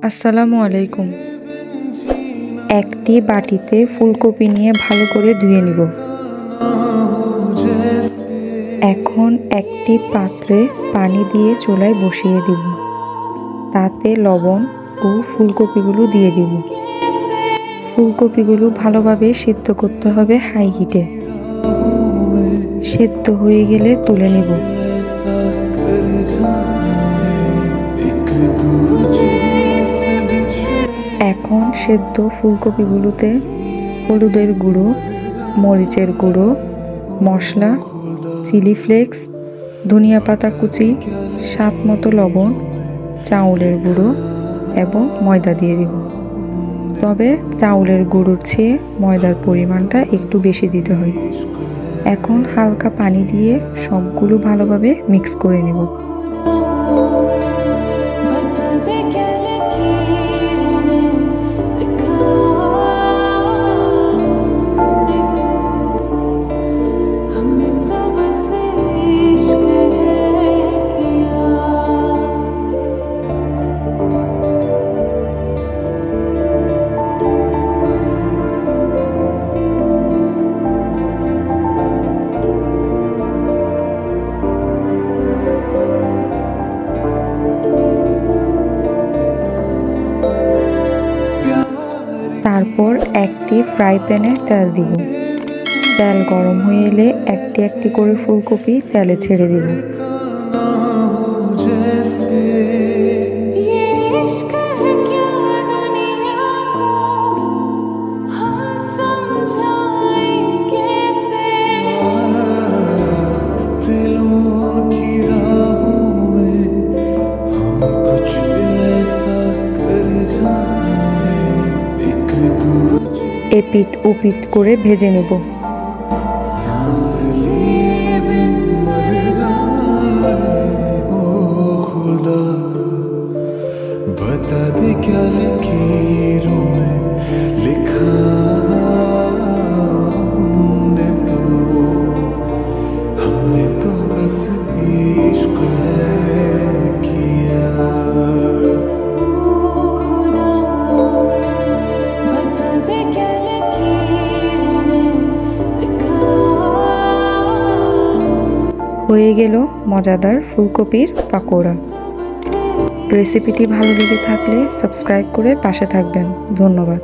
আসসালামু আলাইকুম। একটি বাটিতে ফুলকপি নিয়ে ভালো করে ধুয়ে নিব। এখন একটি পাত্রে পানি দিয়ে চুলায় বসিয়ে দিব। তাতে লবণ ও ফুলকপিগুলো দিয়ে দিব। ফুলকপিগুলো ভালোভাবে সিদ্ধ করতে হবে হাই হিটে। সেদ্ধ হয়ে গেলে তুলে নিব। এখন সেদ্ধ ফুলকপিগুলোতে হলুদের গুঁড়ো, মরিচের গুঁড়ো, মশলা, চিলি ফ্লেক্স, ধনিয়া পাতা কুচি, স্বাদ মতো লবণ, চাউলের গুঁড়ো এবং ময়দা দিয়ে দিব। তবে চাউলের গুঁড়োর চেয়ে ময়দার পরিমাণটা একটু বেশি দিতে হয়। এখন হালকা পানি দিয়ে সবগুলো ভালোভাবে মিক্স করে নেব। তারপর একটি ফ্রাই প্যানে তেল দিব। তেল গরম হয়ে এলে একটি একটি করে ফুলকপি তেলে ছেড়ে দিব। এপিট ওপিট করে ভেজে নেব। बता दे क्या लकीरों में लिखा हमने तो बस इश्क है किया। बता दे क्या लकीरों में लिखा। হয়ে গেল মজাদার ফুলকপির পাকোড়া। রেসিপিটি ভালো লেগে থাকলে সাবস্ক্রাইব করে পাশে থাকবেন। ধন্যবাদ।